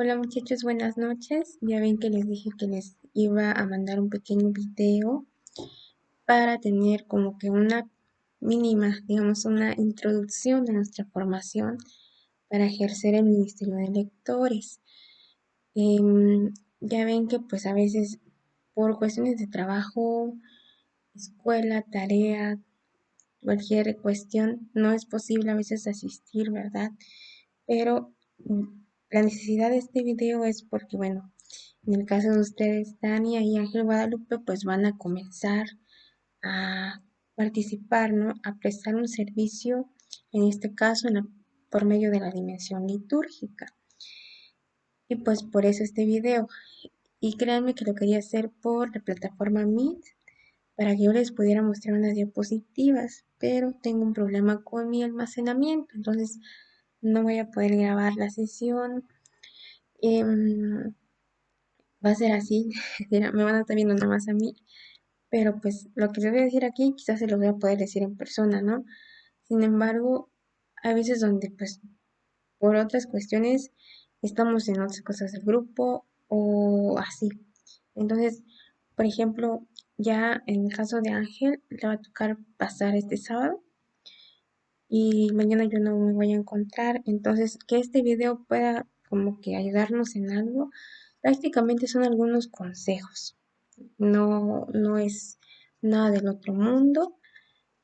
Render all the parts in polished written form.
Hola muchachos, buenas noches. Ya ven que les dije que les iba a mandar un pequeño video para tener como que una mínima, digamos, una introducción de nuestra formación para ejercer el Ministerio de Lectores. Ya ven que pues a veces por cuestiones de trabajo, escuela, tarea, cualquier cuestión, no es posible a veces asistir, ¿verdad? Pero la necesidad de este video es porque, bueno, en el caso de ustedes, Tania y Ángel Guadalupe, pues van a comenzar a participar, ¿no? A prestar un servicio, en este caso, por medio de la dimensión litúrgica. Y pues por eso este video. Y créanme que lo quería hacer por la plataforma Meet para que yo les pudiera mostrar unas diapositivas, pero tengo un problema con mi almacenamiento, entonces no voy a poder grabar la sesión. Va a ser así, me van a estar viendo nada más a mí, pero pues lo que les voy a decir aquí quizás se lo voy a poder decir en persona, ¿no? Sin embargo, hay veces donde pues por otras cuestiones estamos en otras cosas del grupo o así. Entonces, por ejemplo, ya en el caso de Ángel, le va a tocar pasar este sábado y mañana yo no me voy a encontrar. Entonces, que este video pueda como que ayudarnos en algo, prácticamente son algunos consejos. No es nada del otro mundo.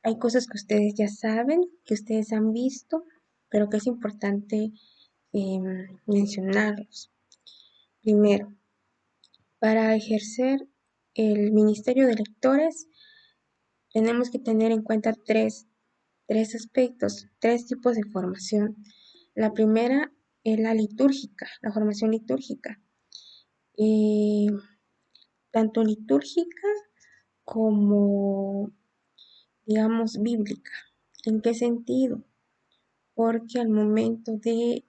Hay cosas que ustedes ya saben, que ustedes han visto, pero que es importante mencionarlos. Primero, para ejercer el Ministerio de Lectores, tenemos que tener en cuenta tres aspectos, tres tipos de formación. La primera es la litúrgica, la formación litúrgica. Eh, Tanto litúrgica como, digamos, bíblica. ¿En qué sentido? Porque al momento de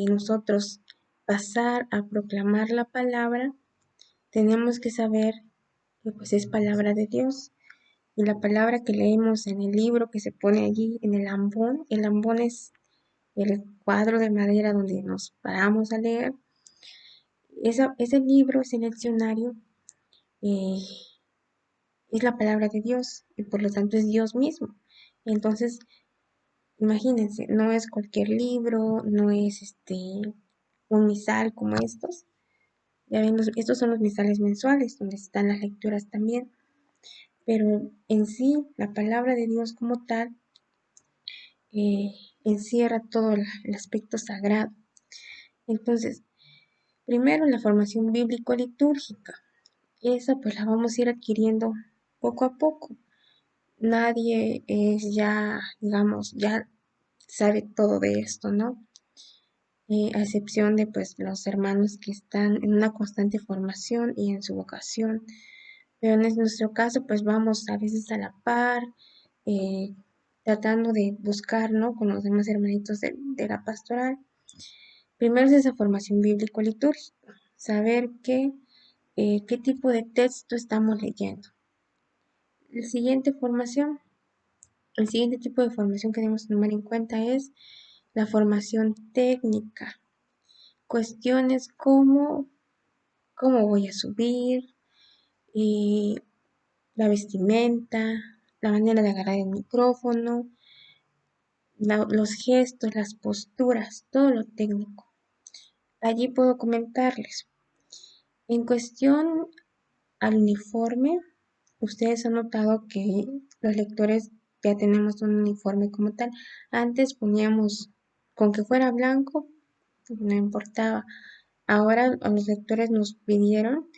nosotros pasar a proclamar la palabra, tenemos que saber que pues es palabra de Dios. Y la palabra que leemos en el libro que se pone allí en el ambón es el cuadro de madera donde nos paramos a leer. Ese libro, ese leccionario, eh, es la palabra de Dios y por lo tanto es Dios mismo. Entonces, imagínense, no es cualquier libro, no es un misal como estos. Ya ven, estos son los misales mensuales, donde están las lecturas también. Pero en sí, la palabra de Dios como tal eh, encierra todo el aspecto sagrado. Entonces, primero la formación bíblico-litúrgica. Esa pues la vamos a ir adquiriendo poco a poco. Nadie es ya, digamos, ya sabe todo de esto, ¿no? A excepción de pues los hermanos que están en una constante formación y en su vocación. Pero en nuestro caso pues vamos a veces a la par, eh, tratando de buscar, ¿no? Con los demás hermanitos de la pastoral. Primero es esa formación bíblico-litúrgica, saber qué tipo de texto estamos leyendo. La siguiente formación, el siguiente tipo de formación que debemos tomar en cuenta es la formación técnica. Cuestiones como cómo voy a subir, y la vestimenta, la manera de agarrar el micrófono, los gestos, las posturas, todo lo técnico. Allí puedo comentarles. En cuestión al uniforme, ustedes han notado que los lectores ya tenemos un uniforme como tal. Antes poníamos con que fuera blanco, no importaba. Ahora a los lectores nos pidieron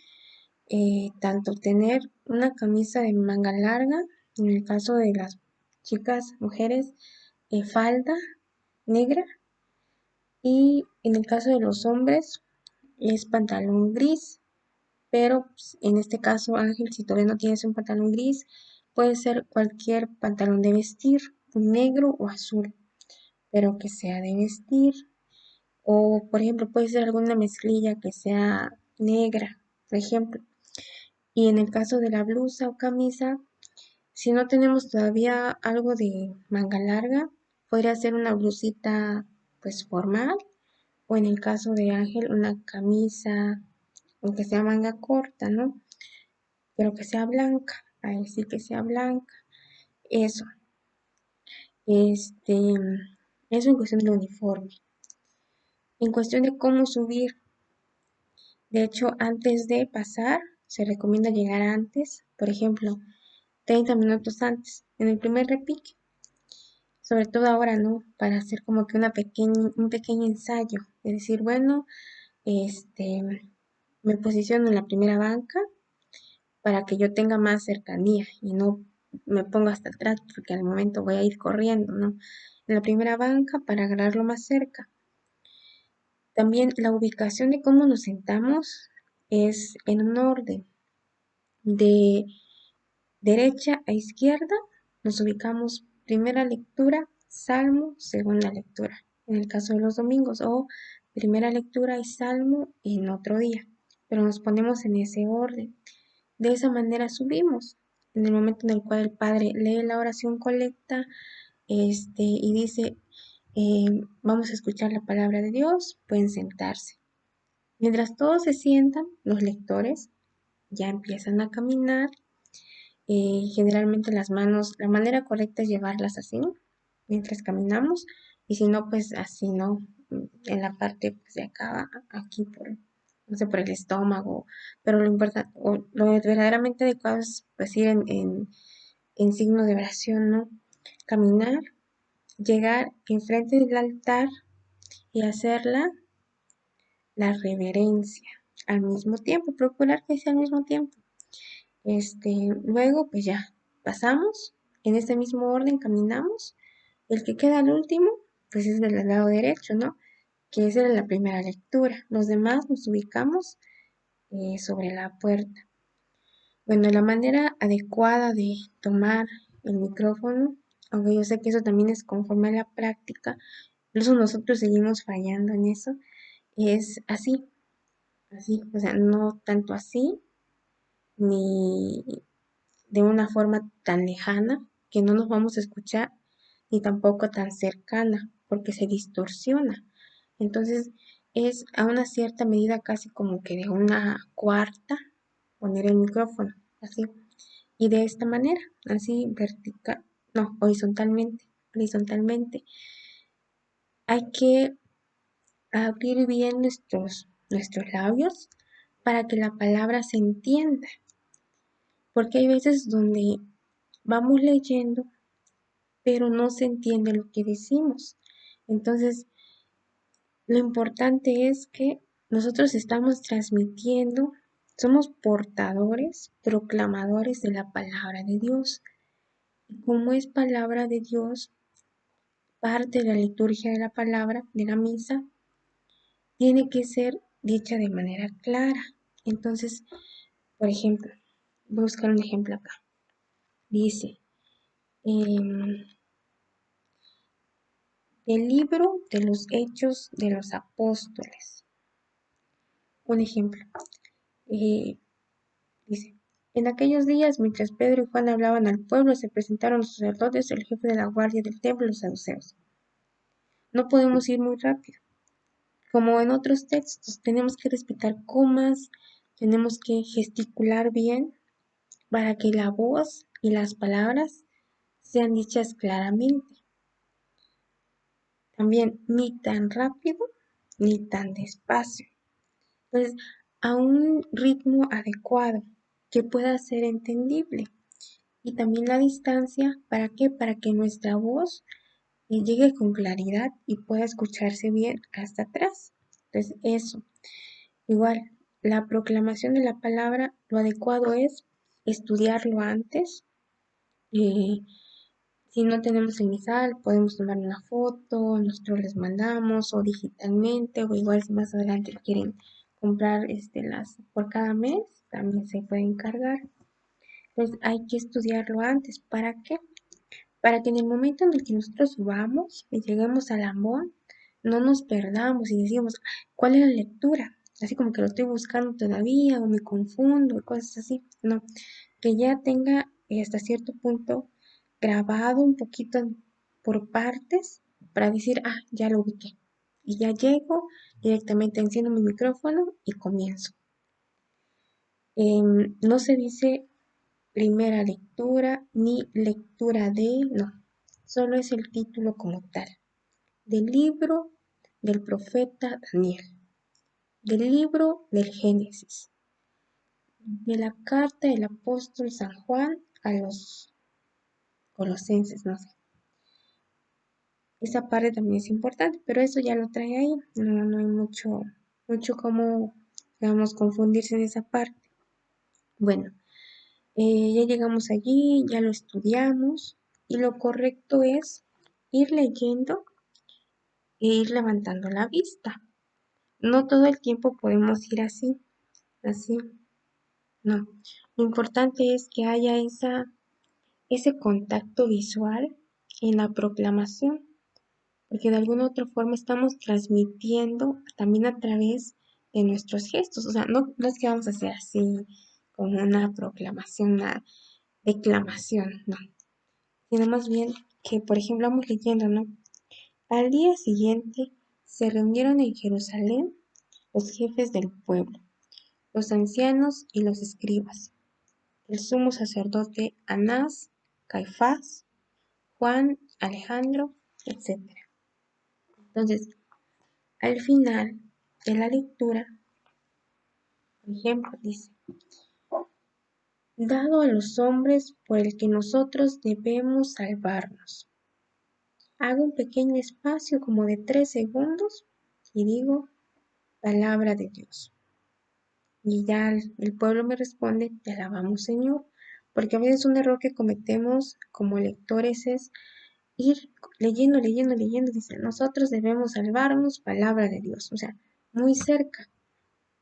tanto tener una camisa de manga larga, en el caso de las chicas, mujeres, falda negra, y en el caso de los hombres es pantalón gris, pero pues, en este caso Ángel, si todavía no tienes un pantalón gris, puede ser cualquier pantalón de vestir, negro o azul, pero que sea de vestir, o por ejemplo puede ser alguna mezclilla que sea negra, por ejemplo. Y en el caso de la blusa o camisa, si no tenemos todavía algo de manga larga, podría ser una blusita pues formal o en el caso de Ángel, una camisa, aunque sea manga corta, ¿no? Pero que sea blanca, ahí sí que sea blanca. Eso, este, eso en cuestión del uniforme. En cuestión de cómo subir, de hecho, antes de pasar, se recomienda llegar antes, por ejemplo, 30 minutos antes, en el primer repique, sobre todo ahora, ¿no? Para hacer como que un pequeño ensayo, es decir, bueno, este, me posiciono en la primera banca para que yo tenga más cercanía y no me ponga hasta atrás porque al momento voy a ir corriendo, ¿no? En la primera banca para agarrarlo más cerca. También la ubicación de cómo nos sentamos es en un orden de derecha a izquierda. Nos ubicamos primera lectura, salmo, segunda lectura, en el caso de los domingos, o primera lectura y salmo en otro día, pero nos ponemos en ese orden. De esa manera subimos. En el momento en el cual el padre lee la oración colecta, y dice, vamos a escuchar la palabra de Dios, pueden sentarse. Mientras todos se sientan, los lectores ya empiezan a caminar. Generalmente las manos, la manera correcta es llevarlas así, mientras caminamos, y si no, pues así, ¿no? En la parte pues, de acá, aquí por, no sé, por el estómago, pero lo importante, o lo verdaderamente adecuado es pues ir en signo de oración, ¿no? Caminar, llegar enfrente del altar y hacer la reverencia al mismo tiempo, procurar que sea al mismo tiempo. Luego, pues ya, pasamos, en este mismo orden caminamos. El que queda al último, pues es del lado derecho, ¿no? Que es de la primera lectura. Los demás nos ubicamos sobre la puerta. Bueno, la manera adecuada de tomar el micrófono, aunque yo sé que eso también es conforme a la práctica, incluso nosotros seguimos fallando en eso, es así, o sea, no tanto así, ni de una forma tan lejana que no nos vamos a escuchar, ni tampoco tan cercana, porque se distorsiona. Entonces, es a una cierta medida casi como que de una cuarta poner el micrófono, así. Y de esta manera, así vertical, no, horizontalmente. Hay que abrir bien nuestros labios para que la palabra se entienda, porque hay veces donde vamos leyendo, pero no se entiende lo que decimos. Entonces, lo importante es que nosotros estamos transmitiendo, somos portadores, proclamadores de la palabra de Dios. Y como es palabra de Dios, parte de la liturgia de la palabra, de la misa, tiene que ser dicha de manera clara. Entonces, por ejemplo, voy a buscar un ejemplo acá. Dice, del libro de los Hechos de los Apóstoles. Un ejemplo. eh, Dice, en aquellos días, mientras Pedro y Juan hablaban al pueblo, se presentaron los sacerdotes, el jefe de la guardia del templo y los saduceos. No podemos ir muy rápido. Como en otros textos, tenemos que respetar comas, tenemos que gesticular bien para que la voz y las palabras sean dichas claramente. También ni tan rápido ni tan despacio. Entonces, a un ritmo adecuado que pueda ser entendible. Y también la distancia, ¿para qué? Para que nuestra voz llegue con claridad y pueda escucharse bien hasta atrás. Entonces, eso. Igual, la proclamación de la palabra, lo adecuado es estudiarlo antes. eh, si no tenemos el misal, podemos tomar una foto, nosotros les mandamos o digitalmente, o igual si más adelante lo quieren comprar las por cada mes, también se pueden cargar. Entonces hay que estudiarlo antes. ¿Para qué? Para que en el momento en el que nosotros subamos y lleguemos al ambón, no nos perdamos y decimos, ¿cuál es la lectura? Así como que lo estoy buscando todavía o me confundo, cosas así. No, que ya tenga hasta cierto punto grabado un poquito por partes para decir, ya lo ubiqué. Y ya llego directamente enciendo mi micrófono y comienzo. No se dice primera lectura ni lectura de, no, solo es el título como tal, del libro del profeta Daniel, del libro del Génesis, de la carta del apóstol San Juan a los colosenses, no sé. Esa parte también es importante, pero eso ya lo trae ahí, no hay mucho como, digamos, confundirse en esa parte. Bueno, ya llegamos allí, ya lo estudiamos y lo correcto es ir leyendo e ir levantando la vista. No todo el tiempo podemos ir así, no. Lo importante es que haya ese contacto visual en la proclamación, porque de alguna otra forma estamos transmitiendo también a través de nuestros gestos. O sea, no es que vamos a hacer así como una proclamación, una declamación, no. Sino más bien que, por ejemplo, vamos leyendo, ¿no? Al día siguiente se reunieron en Jerusalén los jefes del pueblo, los ancianos y los escribas, el sumo sacerdote Anás, Caifás, Juan, Alejandro, etc. Entonces, al final de la lectura, por ejemplo, dice, dado a los hombres por el que nosotros debemos salvarnos. Hago un pequeño espacio como de 3 segundos y digo, palabra de Dios. Y ya el pueblo me responde, te alabamos Señor. Porque a veces un error que cometemos como lectores es ir leyendo, dice, nosotros debemos salvarnos, palabra de Dios. O sea, muy cerca.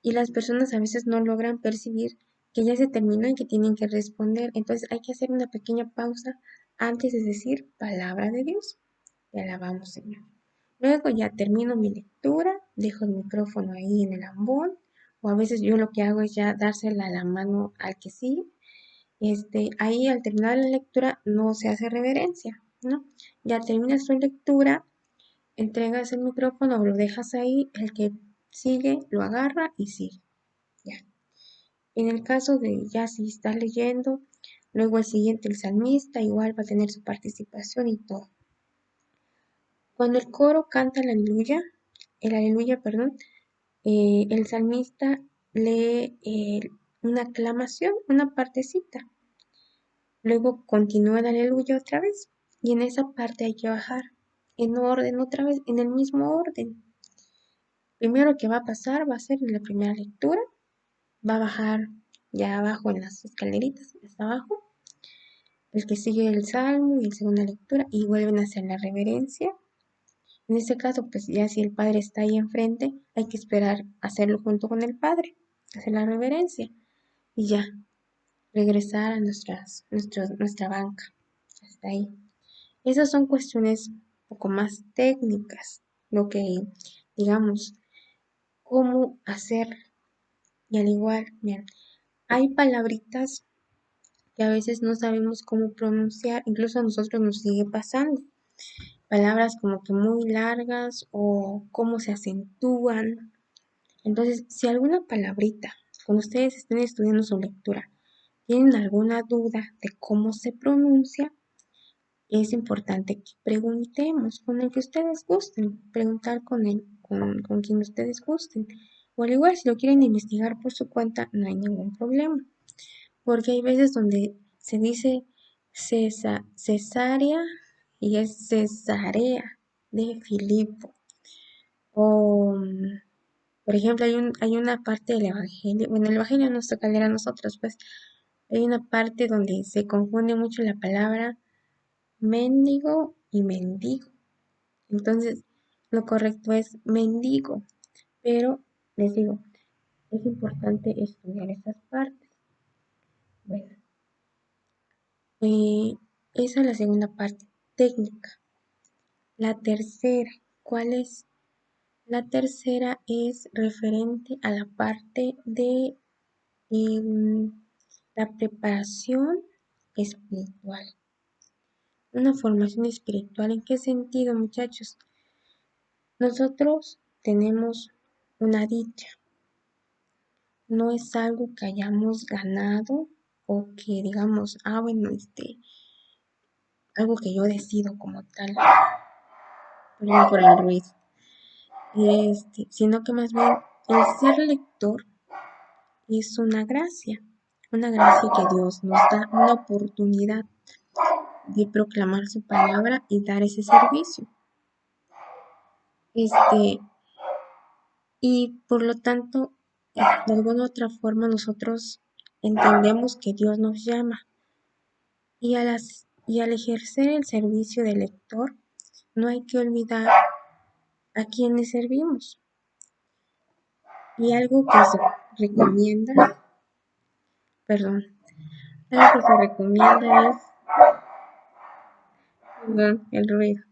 Y las personas a veces no logran percibir que ya se terminó y que tienen que responder. Entonces hay que hacer una pequeña pausa antes de decir, palabra de Dios. Te alabamos Señor. Luego ya termino mi lectura, dejo el micrófono ahí en el ambón, o a veces yo lo que hago es ya dársela a la mano al que sigue. Ahí al terminar la lectura no se hace reverencia, ¿no? Ya terminas tu lectura, entregas el micrófono o lo dejas ahí, el que sigue lo agarra y sigue. Ya. En el caso de ya si estás leyendo, luego el siguiente, el salmista, igual va a tener su participación y todo. Cuando el coro canta el aleluya, perdón, el salmista lee una aclamación, una partecita. Luego continúa el aleluya otra vez. Y en esa parte hay que bajar en orden otra vez, en el mismo orden. Primero que va a pasar va a ser en la primera lectura. Va a bajar ya abajo en las escaleritas, hasta abajo. El que sigue el salmo y la segunda lectura y vuelven a hacer la reverencia. En este caso, pues ya si el padre está ahí enfrente, hay que esperar hacerlo junto con el padre, hacer la reverencia y ya, regresar a nuestra banca. Hasta ahí. Esas son cuestiones un poco más técnicas, lo que, digamos, cómo hacer. Y al igual, bien, hay palabritas que a veces no sabemos cómo pronunciar, incluso a nosotros nos sigue pasando. Palabras como que muy largas o cómo se acentúan. Entonces, si alguna palabrita, cuando ustedes estén estudiando su lectura, tienen alguna duda de cómo se pronuncia, es importante que preguntemos con el que ustedes gusten, preguntar con quien ustedes gusten. O al igual, si lo quieren investigar por su cuenta, no hay ningún problema. Porque hay veces donde se dice cesárea y es cesarea de Filipo. O, por ejemplo, hay una parte del Evangelio, bueno, el Evangelio nos toca leer a nosotros, pues hay una parte donde se confunde mucho la palabra mendigo y mendigo. Entonces, lo correcto es mendigo, pero les digo, es importante estudiar esas partes. Bueno, esa es la segunda parte, técnica. La tercera, ¿cuál es? La tercera es referente a la parte de la preparación espiritual. Una formación espiritual, ¿en qué sentido, muchachos? Nosotros tenemos una dicha, no es algo que hayamos ganado o que digamos, bueno, algo que yo decido como tal, perdón por el ruido, sino que más bien el ser lector es una gracia que Dios nos da una oportunidad de proclamar su palabra y dar ese servicio. Y por lo tanto, de alguna otra forma nosotros entendemos que Dios nos llama y al ejercer el servicio de lector, no hay que olvidar a quienes servimos. Y algo que se recomienda, perdón, algo que se recomienda es, perdón, el ruido.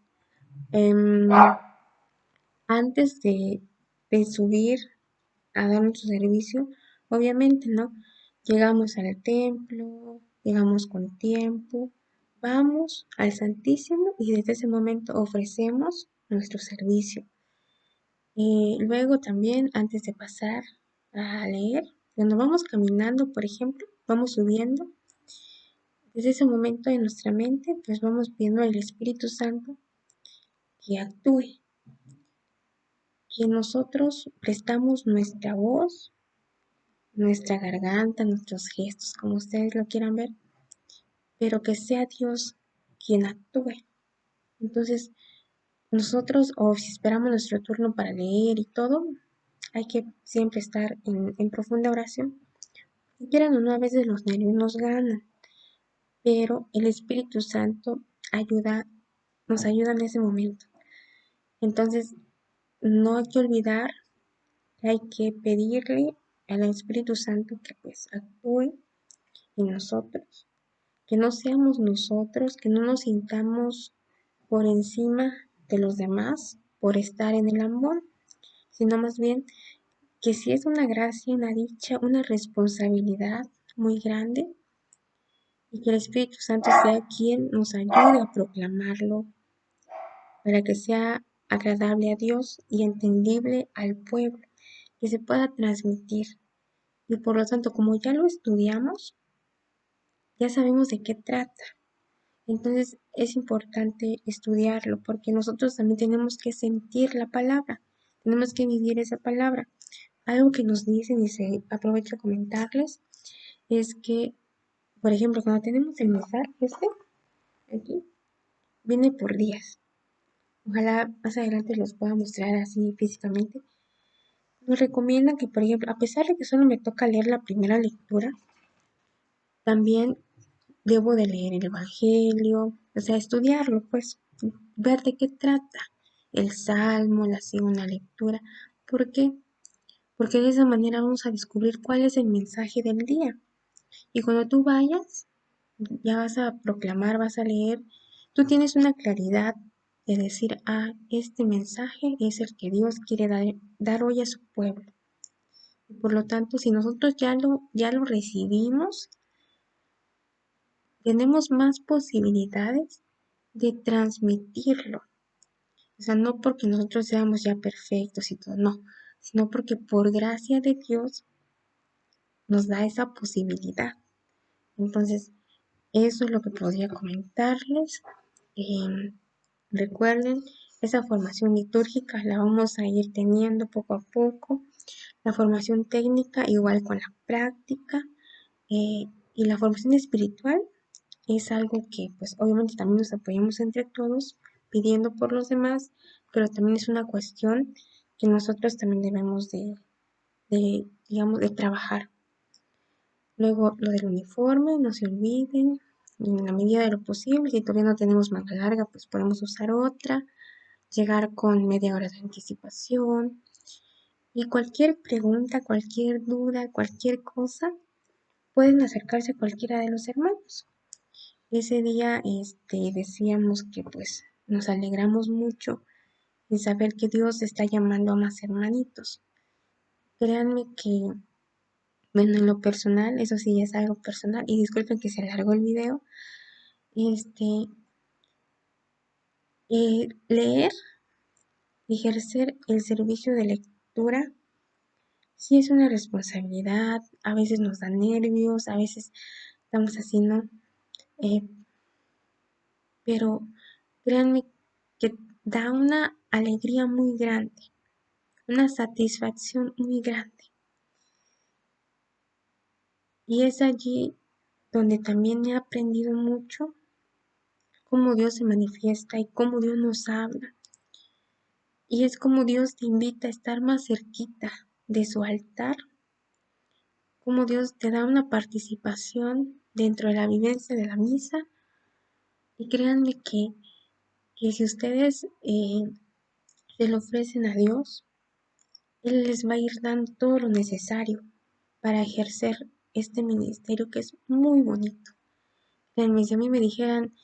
Em, Antes de subir a dar nuestro servicio, obviamente, ¿no? Llegamos al templo, llegamos con tiempo, vamos al Santísimo y desde ese momento ofrecemos nuestro servicio. Luego también, antes de pasar a leer, cuando vamos caminando, por ejemplo, vamos subiendo, desde ese momento en nuestra mente, pues vamos viendo al Espíritu Santo que actúe, que nosotros prestamos nuestra voz, nuestra garganta, nuestros gestos, como ustedes lo quieran ver, pero que sea Dios quien actúe. Entonces, nosotros, o si esperamos nuestro turno para leer y todo, hay que siempre estar en profunda oración. Si quieran o no, a veces los nervios nos ganan, pero el Espíritu Santo nos ayuda en ese momento. Entonces, no hay que olvidar que hay que pedirle al Espíritu Santo que pues actúe en nosotros, que no seamos nosotros, que no nos sintamos por encima de los demás por estar en el amor, sino más bien que si es una gracia, una dicha, una responsabilidad muy grande y que el Espíritu Santo sea quien nos ayude a proclamarlo para que sea agradable a Dios y entendible al pueblo, que se pueda transmitir. Y por lo tanto, como ya lo estudiamos, ya sabemos de qué trata. Entonces es importante estudiarlo porque nosotros también tenemos que sentir la palabra, tenemos que vivir esa palabra. Algo que nos dicen y se aprovecho a comentarles es que, por ejemplo, cuando tenemos el mensaje aquí, viene por días. Ojalá más adelante los pueda mostrar así físicamente. Nos recomiendan que, por ejemplo, a pesar de que solo me toca leer la primera lectura, también debo de leer el Evangelio, o sea, estudiarlo, pues, ver de qué trata el Salmo, la segunda lectura. ¿Por qué? Porque de esa manera vamos a descubrir cuál es el mensaje del día. Y cuando tú vayas, ya vas a proclamar, vas a leer, tú tienes una claridad de decir, este mensaje es el que Dios quiere dar hoy a su pueblo. Y por lo tanto, si nosotros ya lo recibimos, tenemos más posibilidades de transmitirlo. O sea, no porque nosotros seamos ya perfectos y todo, no, sino porque por gracia de Dios nos da esa posibilidad. Entonces, eso es lo que podría comentarles. Recuerden, esa formación litúrgica la vamos a ir teniendo poco a poco. La formación técnica igual con la práctica. Y la formación espiritual es algo que pues obviamente también nos apoyamos entre todos pidiendo por los demás, pero también es una cuestión que nosotros también debemos digamos, de trabajar. Luego lo del uniforme, no se olviden, en la medida de lo posible, si todavía no tenemos manga larga, pues podemos usar otra, llegar con media hora de anticipación y cualquier pregunta, cualquier duda, cualquier cosa, pueden acercarse a cualquiera de los hermanos. Ese día decíamos que pues nos alegramos mucho de saber que Dios está llamando a más hermanitos. Créanme que, bueno, en lo personal, eso sí es algo personal, y disculpen que se alargó el video, leer, ejercer el servicio de lectura sí es una responsabilidad, a veces nos da nervios, a veces estamos así, ¿no? Eh, pero créanme que da una alegría muy grande, una satisfacción muy grande. Y es allí donde también he aprendido mucho cómo Dios se manifiesta y cómo Dios nos habla. Y es como Dios te invita a estar más cerquita de su altar, como Dios te da una participación dentro de la vivencia de la misa. Y créanme que si ustedes se lo ofrecen a Dios, Él les va a ir dando todo lo necesario para ejercer este ministerio que es muy bonito. Créanme, si a mí me dijeran,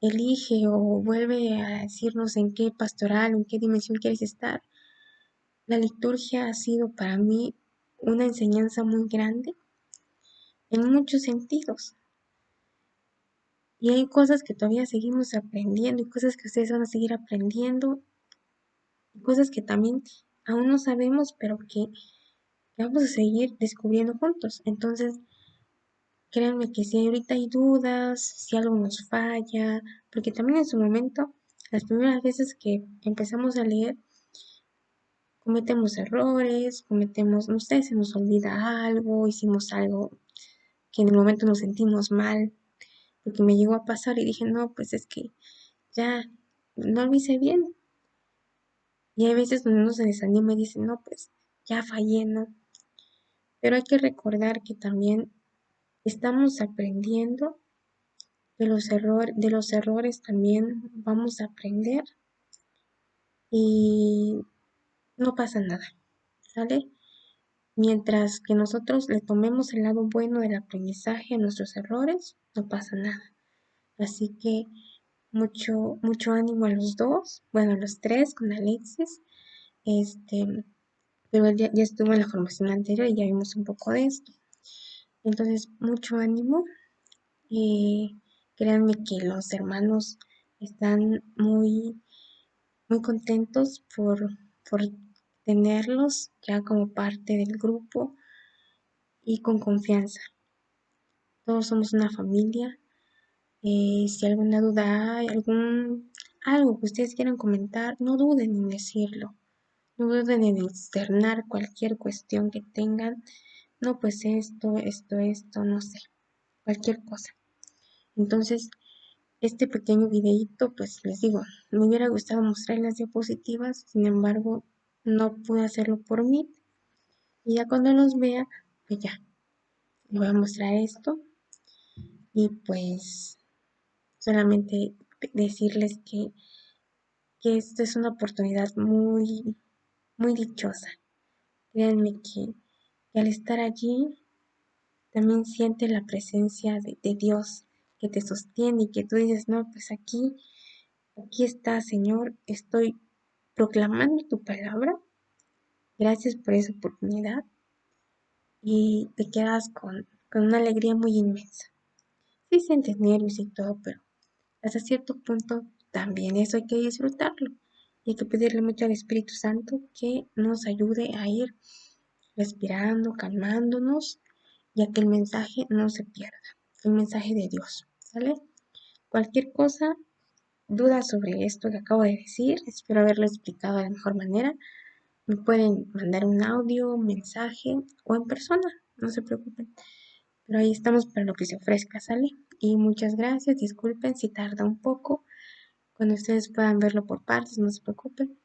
elige o vuelve a decirnos en qué pastoral, en qué dimensión quieres estar, la liturgia ha sido para mí una enseñanza muy grande en muchos sentidos. Y hay cosas que todavía seguimos aprendiendo y cosas que ustedes van a seguir aprendiendo y cosas que también aún no sabemos, pero que vamos a seguir descubriendo juntos. Entonces, créanme que si ahorita hay dudas, si algo nos falla, porque también en su momento, las primeras veces que empezamos a leer, cometemos errores, no sé, se nos olvida algo, hicimos algo que en el momento nos sentimos mal, porque me llegó a pasar y dije, no, pues es que ya no lo hice bien. Y hay veces donde uno se desanima y dice, no, pues ya fallé, ¿no? Pero hay que recordar que también estamos aprendiendo de los errores también vamos a aprender y no pasa nada, ¿sale? Mientras que nosotros le tomemos el lado bueno del aprendizaje a nuestros errores, no pasa nada. Así que mucho ánimo a los dos, bueno, a los tres con Alexis, este, pero él ya estuvo en la formación anterior y ya vimos un poco de esto. Entonces, mucho ánimo. Créanme que los hermanos están muy contentos por tenerlos ya como parte del grupo y con confianza. Todos somos una familia. Si alguna duda hay, algo que ustedes quieran comentar, no duden en decirlo. No duden en externar cualquier cuestión que tengan. No, pues esto, no sé, cualquier cosa. Entonces, este pequeño videíto, pues les digo, me hubiera gustado mostrar las diapositivas, sin embargo, no pude hacerlo por mí. Y ya cuando los vea, pues ya, les voy a mostrar esto. Y pues solamente decirles que esta es una oportunidad muy dichosa. Créanme que al estar allí también siente la presencia de Dios que te sostiene y que tú dices, no, pues aquí está, Señor, estoy proclamando tu palabra. Gracias por esa oportunidad y te quedas con una alegría muy inmensa. Sí sientes nervios y todo, pero hasta cierto punto también eso hay que disfrutarlo. Y hay que pedirle mucho al Espíritu Santo que nos ayude a ir respirando, calmándonos y a que el mensaje no se pierda, el mensaje de Dios, ¿sale? Cualquier cosa, duda sobre esto que acabo de decir, espero haberlo explicado de la mejor manera. Me pueden mandar un audio, un mensaje o en persona, no se preocupen. Pero ahí estamos para lo que se ofrezca, ¿sale? Y muchas gracias, disculpen si tarda un poco. Cuando ustedes puedan verlo por partes, no se preocupen.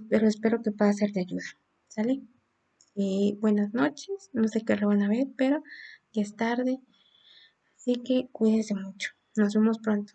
Pero espero que pueda ser de ayuda, ¿sale? Buenas noches, no sé qué lo van a ver, pero ya es tarde. Así que cuídense mucho. Nos vemos pronto.